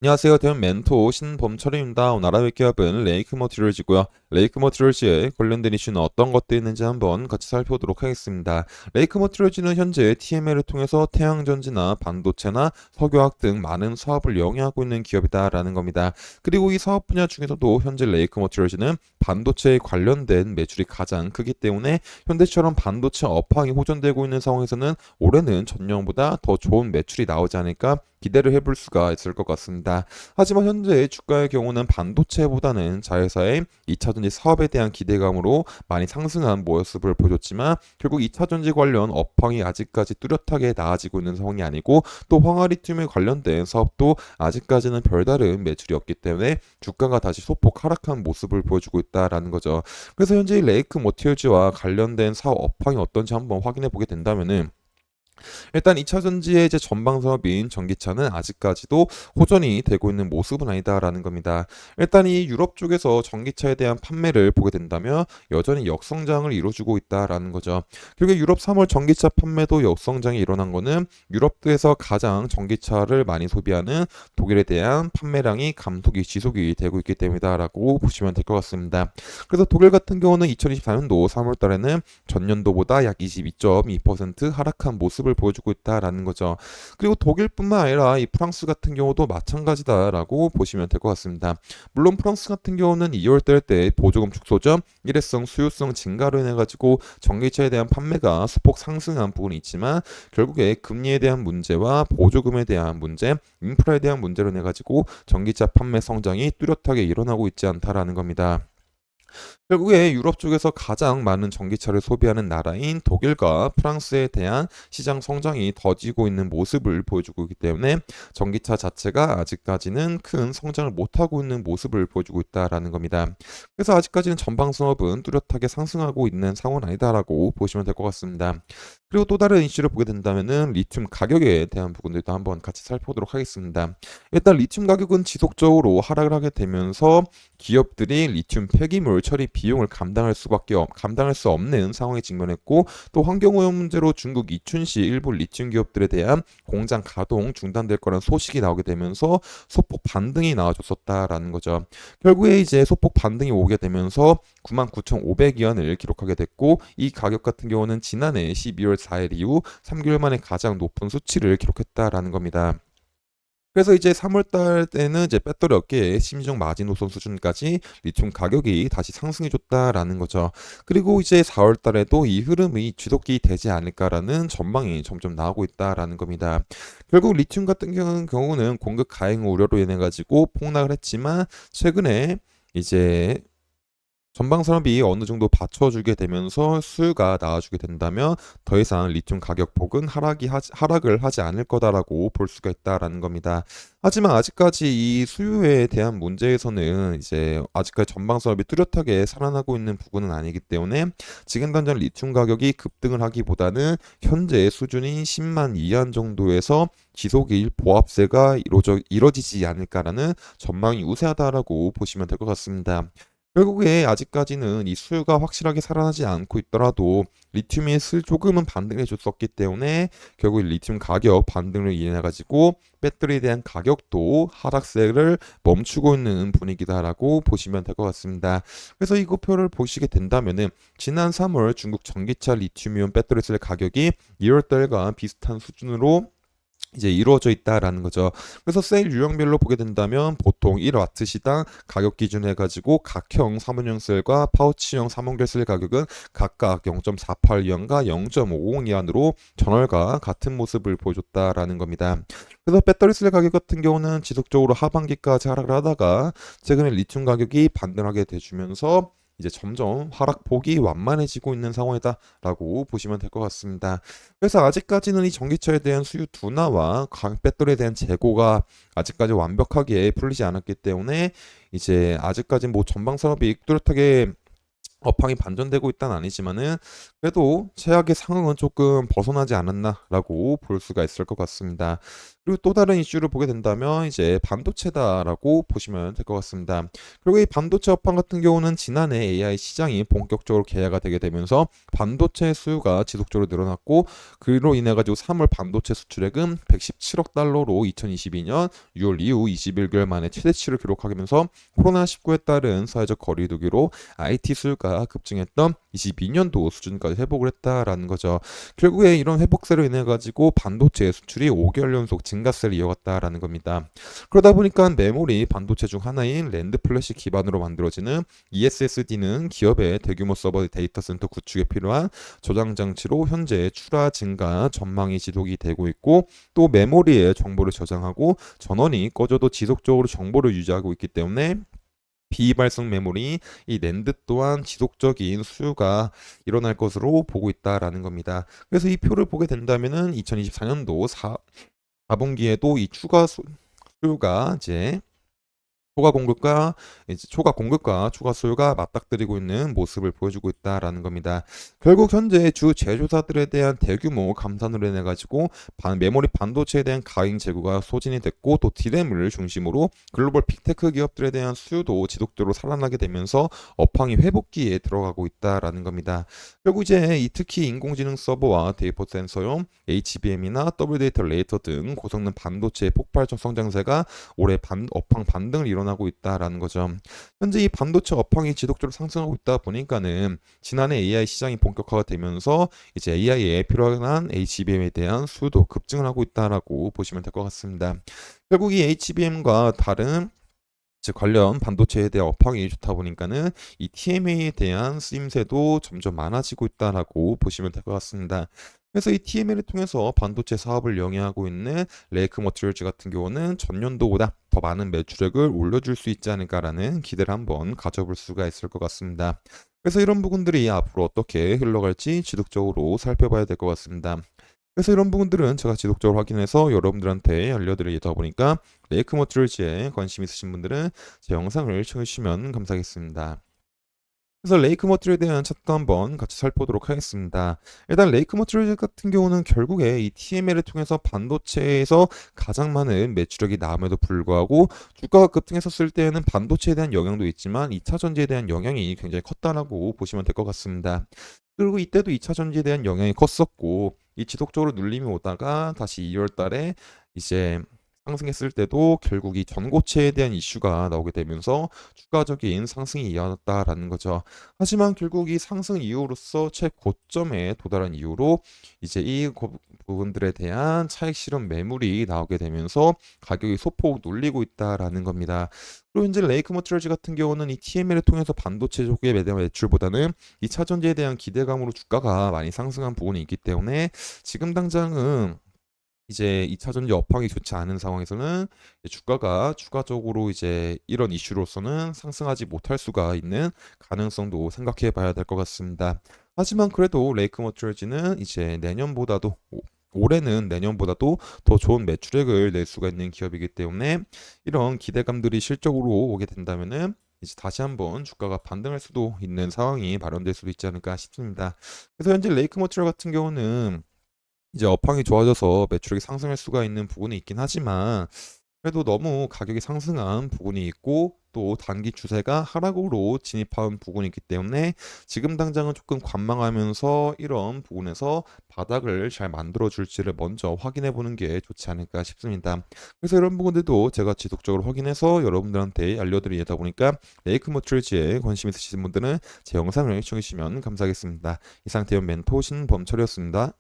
안녕하세요. 대형 멘토 신범철입니다. 오늘 알아볼 기업은 레이크 머티리얼즈고요. 레이크 머티리얼즈에 관련된 이슈는 어떤 것들이 있는지 한번 같이 살펴보도록 하겠습니다. 레이크 머티리얼즈는 현재 TML을 통해서 태양전지나 반도체나 석유화학 등 많은 사업을 영위하고 있는 기업이다라는 겁니다. 그리고 이 사업 분야 중에서도 현재 레이크 머티리얼즈는 반도체에 관련된 매출이 가장 크기 때문에 현대처럼 반도체 업황이 호전되고 있는 상황에서는 올해는 전년보다 더 좋은 매출이 나오지 않을까 기대를 해볼 수가 있을 것 같습니다. 하지만 현재 주가의 경우는 반도체보다는 자회사의 2차전지 사업에 대한 기대감으로 많이 상승한 모습을 보여줬지만 결국 2차전지 관련 업황이 아직까지 뚜렷하게 나아지고 있는 상황이 아니고 또 황화리튬에 관련된 사업도 아직까지는 별다른 매출이 없기 때문에 주가가 다시 소폭 하락한 모습을 보여주고 있다라는 거죠. 그래서 현재 레이크 모티얼즈와 관련된 사업 업황이 어떤지 한번 확인해 보게 된다면은 일단 2차 전지의 이제 전방 사업인 전기차는 아직까지도 호전이 되고 있는 모습은 아니다라는 겁니다. 일단 이 유럽 쪽에서 전기차에 대한 판매를 보게 된다면 여전히 역성장을 이루어주고 있다라는 거죠. 결국 유럽 3월 전기차 판매도 역성장이 일어난 거는 유럽에서 가장 전기차를 많이 소비하는 독일에 대한 판매량이 감속이 지속이 되고 있기 때문이다라고 보시면 될 것 같습니다. 그래서 독일 같은 경우는 2024년도 3월 달에는 전년도보다 약 22.2% 하락한 모습을 보여주고 있다라는 거죠. 그리고 독일뿐만 아니라 이 프랑스 같은 경우도 마찬가지다라고 보시면 될 것 같습니다. 물론 프랑스 같은 경우는 2월 달 때 보조금 축소점, 일회성 수요성 증가로 인해 가지고 전기차에 대한 판매가 소폭 상승한 부분이 있지만 결국에 금리에 대한 문제와 보조금에 대한 문제, 인프라에 대한 문제로 인해 가지고 전기차 판매 성장이 뚜렷하게 일어나고 있지 않다라는 겁니다. 결국에 유럽 쪽에서 가장 많은 전기차를 소비하는 나라인 독일과 프랑스에 대한 시장 성장이 더디고 있는 모습을 보여주고 있기 때문에 전기차 자체가 아직까지는 큰 성장을 못하고 있는 모습을 보여주고 있다라는 겁니다. 그래서 아직까지는 전방 산업은 뚜렷하게 상승하고 있는 상황은 아니다라고 보시면 될 것 같습니다. 그리고 또 다른 이슈를 보게 된다면은 리튬 가격에 대한 부분들도 한번 같이 살펴보도록 하겠습니다. 일단 리튬 가격은 지속적으로 하락을 하게 되면서 기업들이 리튬 폐기물 처리 비용을 감당할 수 없는 상황에 직면했고 또 환경오염 문제로 중국 이춘시 일부 리튬 기업들에 대한 공장 가동 중단될 거라는 소식이 나오게 되면서 소폭 반등이 나와줬었다라는 거죠. 결국에 이제 소폭 반등이 오게 되면서 99,500위안을 기록하게 됐고 이 가격 같은 경우는 지난해 12월 4일 이후 3개월 만에 가장 높은 수치를 기록했다라는 겁니다. 그래서 이제 3월 달 때는 이제 배터리 업계의 심정 마지노선 수준까지 리튬 가격이 다시 상승해 줬다라는 거죠. 그리고 이제 4월 달에도 이 흐름이 지속이 되지 않을까라는 전망이 점점 나오고 있다라는 겁니다. 결국 리튬 같은 경우는 공급 가행 우려로 인해 가지고 폭락을 했지만 최근에 이제 전방 산업이 어느 정도 받쳐주게 되면서 수요가 나아지게 된다면 더 이상 리튬 가격 폭은 하락을 하지 않을 거다라고 볼 수가 있다라는 겁니다. 하지만 아직까지 이 수요에 대한 문제에서는 이제 아직까지 전방 산업이 뚜렷하게 살아나고 있는 부분은 아니기 때문에 지금 당장 리튬 가격이 급등을 하기보다는 현재 수준인 10만 이안 정도에서 지속일 보합세가 이루어지지 않을까라는 전망이 우세하다라고 보시면 될 것 같습니다. 결국에 아직까지는 이 수요가 확실하게 살아나지 않고 있더라도 리튬이 조금은 반등해 줬었기 때문에 결국 리튬 가격 반등을 인해 가지고 배터리에 대한 가격도 하락세를 멈추고 있는 분위기다라고 보시면 될 것 같습니다. 그래서 이 고표를 보시게 된다면은 지난 3월 중국 전기차 리튬이온 배터리 셀 가격이 2월 달과 비슷한 수준으로 이제 이루어져 있다라는 거죠. 그래서 세일 유형별로 보게 된다면 보통 1와트 시당 가격 기준해 가지고 각형 삼원용 셀과 파우치형 삼원결 셀 가격은 각각 0.48위안과 0.50위안으로 전월과 같은 모습을 보여줬다라는 겁니다. 그래서 배터리 셀 가격 같은 경우는 지속적으로 하반기까지 하락을 하다가 최근에 리튬 가격이 반등하게 돼주면서 이제 점점 하락폭이 완만해지고 있는 상황이다라고 보시면 될 것 같습니다. 그래서 아직까지는 이 전기차에 대한 수요 둔화와 배터리에 대한 재고가 아직까지 완벽하게 풀리지 않았기 때문에 이제 아직까지 뭐 전방 산업이 뚜렷하게 업황이 반전되고 있다는 아니지만은 그래도 최악의 상황은 조금 벗어나지 않았나라고 볼 수가 있을 것 같습니다. 그리고 또 다른 이슈를 보게 된다면 이제 반도체다라고 보시면 될 것 같습니다. 그리고 이 반도체 업황 같은 경우는 지난해 AI 시장이 본격적으로 개화가 되게 되면서 반도체 수요가 지속적으로 늘어났고 그로 인해 가지고 3월 반도체 수출액은 117억 달러로 2022년 6월 이후 21개월 만에 최대치를 기록하면서 코로나19에 따른 사회적 거리두기로 IT 수요가 급증했던 22년도 수준까지 회복을 했다라는 거죠. 결국에 이런 회복세로 인해 가지고 반도체 수출이 5개월 연속 증가세를 이어갔다라는 겁니다. 그러다 보니까 메모리 반도체 중 하나인 랜드 플래시 기반으로 만들어지는 ESSD는 기업의 대규모 서버 데이터 센터 구축에 필요한 저장 장치로 현재 출하 증가 전망이 지속이 되고 있고 또 메모리에 정보를 저장하고 전원이 꺼져도 지속적으로 정보를 유지하고 있기 때문에 비발성 메모리, 이 낸드 또한 지속적인 수요가 일어날 것으로 보고 있다라는 겁니다. 그래서 이 표를 보게 된다면은 2024년도 4분기에도 이 추가 수요가 이제 초과 공급과 추가 수요가 맞닥뜨리고 있는 모습을 보여주고 있다라는 겁니다. 결국 현재 주 제조사들에 대한 대규모 감산으로 인해 가지고 메모리 반도체에 대한 가행 재고가 소진이 됐고 또 디램을 중심으로 글로벌 빅테크 기업들에 대한 수요도 지속적으로 살아나게 되면서 업황이 회복기에 들어가고 있다라는 겁니다. 결국 이제 특히 인공지능 서버와 데이터 센서용 HBM이나 더블 데이터 레이터 등 고성능 반도체의 폭발적 성장세가 올해 업황 반등을 일어나고 있다라는 거죠. 현재 이 반도체 업황이 지속적으로 상승하고 있다 보니까는 지난해 AI 시장이 본격화가 되면서 이제 AI에 필요한 HBM에 대한 수도 급증을 하고 있다라고 보시면 될 것 같습니다. 결국 이 HBM과 다른 즉 관련 반도체에 대한 업황이 좋다 보니까는 이 TMA에 대한 쓰임새도 점점 많아지고 있다라고 보시면 될 것 같습니다. 그래서 이 TMA를 통해서 반도체 사업을 영위하고 있는 레이크 머티리얼즈 같은 경우는 전년도보다 더 많은 매출액을 올려줄 수 있지 않을까라는 기대를 한번 가져볼 수가 있을 것 같습니다. 그래서 이런 부분들이 앞으로 어떻게 흘러갈지 지속적으로 살펴봐야 될 것 같습니다. 그래서 이런 부분들은 제가 지속적으로 확인해서 여러분들한테 알려드리다 보니까 레이크 머티리얼즈에 관심 있으신 분들은 제 영상을 쳐주시면 감사하겠습니다. 그래서 레이크 머티리얼에 대한 차트도 한번 같이 살펴보도록 하겠습니다. 일단 레이크 머티리얼 같은 경우는 결국에 이 TML을 통해서 반도체에서 가장 많은 매출액이 남에도 불구하고 주가가 급등했었을 때에는 반도체에 대한 영향도 있지만 2차 전지에 대한 영향이 굉장히 컸다라고 보시면 될 것 같습니다. 그리고 이때도 2차 전지에 대한 영향이 컸었고 이 지속적으로 눌림이 오다가 다시 2월 달에 이제 상승했을 때도 결국 이 전고체에 대한 이슈가 나오게 되면서 추가적인 상승이 이어졌다라는 거죠. 하지만 결국 이 상승 이후로서 최고점에 도달한 이후로 이제 부분들에 대한 차익 실현 매물이 나오게 되면서 가격이 소폭 눌리고 있다라는 겁니다. 그리고 현재 레이크 머티리얼즈 같은 경우는 이 TML을 통해서 반도체 쪽의 매출보다는 이 차전지에 대한 기대감으로 주가가 많이 상승한 부분이 있기 때문에 지금 당장은 이제 2차 전지 업황이 좋지 않은 상황에서는 주가가 추가적으로 이제 이런 이슈로서는 상승하지 못할 수가 있는 가능성도 생각해 봐야 될 것 같습니다. 하지만 그래도 레이크 머티리얼즈는 이제 내년보다도 올해는 내년보다도 더 좋은 매출액을 낼 수가 있는 기업이기 때문에 이런 기대감들이 실적으로 오게 된다면은 이제 다시 한번 주가가 반등할 수도 있는 상황이 마련될 수도 있지 않을까 싶습니다. 그래서 현재 레이크 머티리얼 같은 경우는 이제 업황이 좋아져서 매출액이 상승할 수가 있는 부분이 있긴 하지만 그래도 너무 가격이 상승한 부분이 있고 또 단기 추세가 하락으로 진입한 부분이 있기 때문에 지금 당장은 조금 관망하면서 이런 부분에서 바닥을 잘 만들어 줄지를 먼저 확인해 보는 게 좋지 않을까 싶습니다. 그래서 이런 부분들도 제가 지속적으로 확인해서 여러분들한테 알려드리다 보니까 레이크 머티리얼즈에 관심 있으신 분들은 제 영상을 시청해 주시면 감사하겠습니다. 이상 대형 멘토 신범철이었습니다.